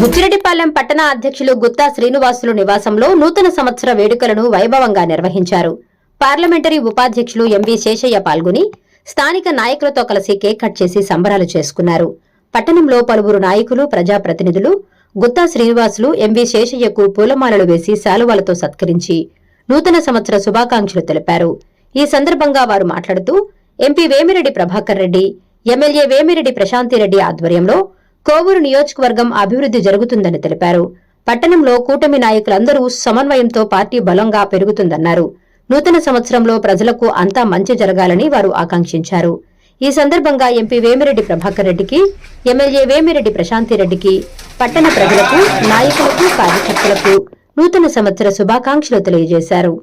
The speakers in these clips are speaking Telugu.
బుచ్చిరెడ్డిపాలెం పట్టణ అధ్యక్షులు గుత్తా శ్రీనివాసులు నివాసంలో నూతన సంవత్సర వేడుకలను వైభవంగా నిర్వహించారు. పార్లమెంటరీ ఉపాధ్యక్షులు ఎంవి శేషయ్య పాల్గొని స్థానిక నాయకులతో కలిసి కేక్ కట్ చేసి సంబరాలు చేసుకున్నారు. పట్టణంలో పలువురు నాయకులు, ప్రజాప్రతినిధులు గుత్తా శ్రీనివాసులు ఎంవి శేషయ్యకు పూలమాలలు వేసి శాలువాలతో సత్కరించి నూతన సంవత్సర శుభాకాంక్షలు తెలిపారు. ఈ సందర్భంగా వారు మాట్లాడుతూ ఎంపీ వేమిరెడ్డి ప్రభాకర్ రెడ్డి, ఎమ్మెల్యే వేమిరెడ్డి ప్రశాంతిరెడ్డి ఆధ్వర్యంలో కోవూరు నియోజకవర్గం అభివృద్ధి జరుగుతుందని తెలిపారు. పట్టణంలో కూటమి నాయకులందరూ సమన్వయంతో పార్టీ బలంగా పెరుగుతుందన్నారు. నూతన సంవత్సరంలో ప్రజలకు అంతా మంచి జరగాలని వారు ఆకాంక్షించారు. ఈ సందర్భంగా ఎంపీ వేమిరెడ్డి ప్రభాకర్ రెడ్డికి, ఎమ్మెల్యే వేమిరెడ్డి ప్రశాంతిరెడ్డికి, పట్టణ ప్రజలకు, నాయకులకు, కార్యకర్తలకు నూతన సంవత్సర శుభాకాంక్షలు తెలియజేశారు.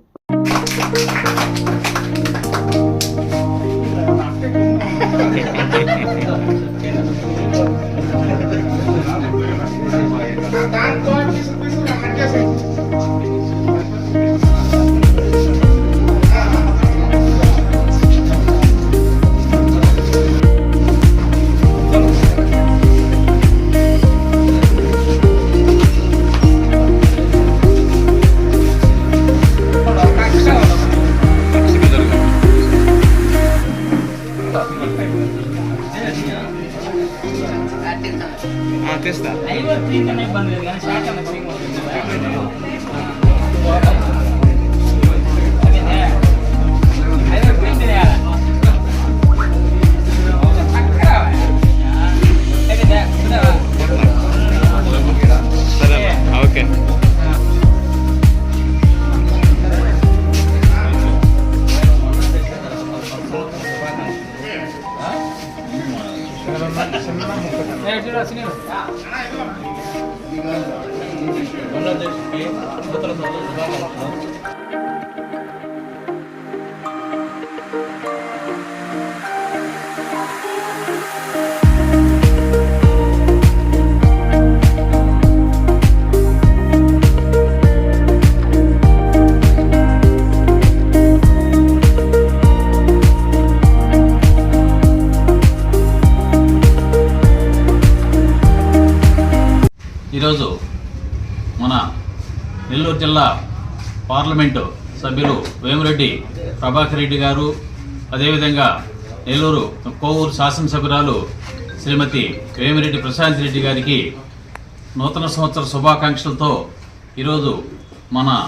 ఈరోజు మన నెల్లూరు జిల్లా పార్లమెంటు సభ్యులు వేమిరెడ్డి ప్రభాకర్ రెడ్డి గారు, అదేవిధంగా నెల్లూరు కోవూరు శాసనసభ్యురాలు శ్రీమతి వేమిరెడ్డి ప్రశాంత్ రెడ్డి గారికి నూతన సంవత్సర శుభాకాంక్షలతో ఈరోజు మన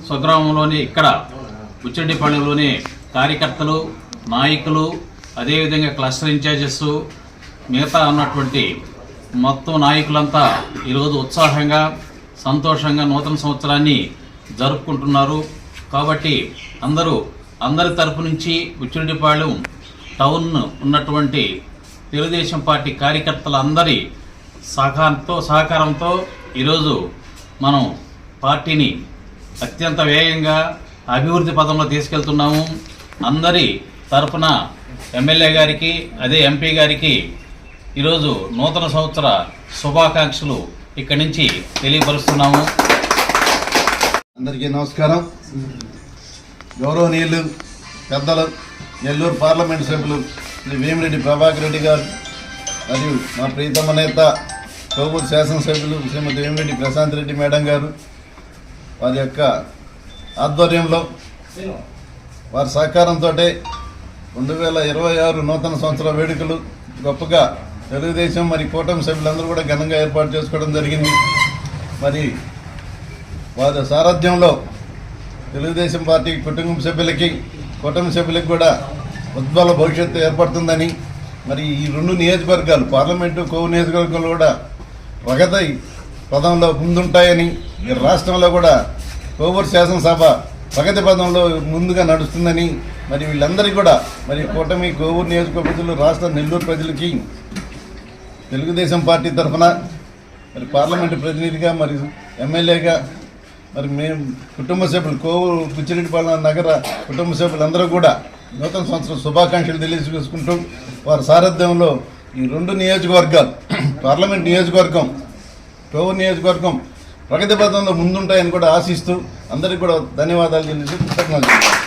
స్వగ్రామంలోని ఇక్కడ బుచ్చిరెడ్డిపాళెంలోని కార్యకర్తలు, నాయకులు, అదేవిధంగా క్లస్టర్ ఇన్ఛార్జెస్, మిగతా ఉన్నటువంటి మొత్తం నాయకులంతా ఈరోజు ఉత్సాహంగా, సంతోషంగా నూతన సంవత్సరాన్ని జరుపుకుంటున్నారు. కాబట్టి అందరి తరపు నుంచి బుచ్చిరెడ్డిపాళెం టౌన్ ఉన్నటువంటి తెలుగుదేశం పార్టీ కార్యకర్తలందరి సహకారంతో ఈరోజు మనం పార్టీని అత్యంత వేగంగా అభివృద్ధి పదంలో తీసుకెళ్తున్నాము. అందరి తరపున ఎమ్మెల్యే గారికి, అదే ఎంపీ గారికి ఈరోజు నూతన సంవత్సర శుభాకాంక్షలు ఇక్కడి నుంచి తెలియపరుస్తున్నాము. అందరికీ నమస్కారం. గౌరవనీయులు పెద్దలు నెల్లూరు పార్లమెంట్ సభ్యులు శ్రీ వేమిరెడ్డి ప్రభాకర్ రెడ్డి గారు మరియు మా ప్రీతమ నేత కోవూరు శాసనసభ్యులు శ్రీమతి వేమిరెడ్డి ప్రశాంత్ రెడ్డి మేడం గారు, వారి యొక్క ఆధ్వర్యంలో, వారి సహకారంతో 2026 నూతన సంవత్సర వేడుకలు గొప్పగా తెలుగుదేశం మరి కూటమి సభ్యులందరూ కూడా ఘనంగా ఏర్పాటు చేసుకోవడం జరిగింది. మరి వారి సారథ్యంలో తెలుగుదేశం పార్టీ కుటుంబ సభ్యులకి, కూటమి సభ్యులకి కూడా ఉజ్వల భవిష్యత్తు ఏర్పడుతుందని, మరి ఈ రెండు నియోజకవర్గాలు పార్లమెంటు కోవూరు నియోజకవర్గంలో కూడా ప్రగతి పదంలో ముందుంటాయని, ఈ రాష్ట్రంలో కూడా కోవూరు శాసనసభ ప్రగతి పదంలో ముందుగా నడుస్తుందని, మరి వీళ్ళందరికీ కూడా మరి కూటమి కోవూరు నియోజకవర్గ రాష్ట్ర నెల్లూరు ప్రజలకి తెలుగుదేశం పార్టీ తరఫున మరి పార్లమెంటు ప్రతినిధిగా, మరి ఎమ్మెల్యేగా, మరి మేము కుటుంబ సభ్యులు కోవూరు బుచ్చిరెడ్డిపాళెం నగర కుటుంబ సభ్యులందరూ కూడా నూతన సంవత్సరం శుభాకాంక్షలు తెలియజేసుకుంటూ, వారి సారథ్యంలో ఈ రెండు నియోజకవర్గాలు, పార్లమెంట్ నియోజకవర్గం, కోవూరు నియోజకవర్గం ప్రగతి పథంలో ముందుంటాయని కూడా ఆశిస్తూ అందరికీ కూడా ధన్యవాదాలు తెలియజేసి కృతజ్ఞతలు.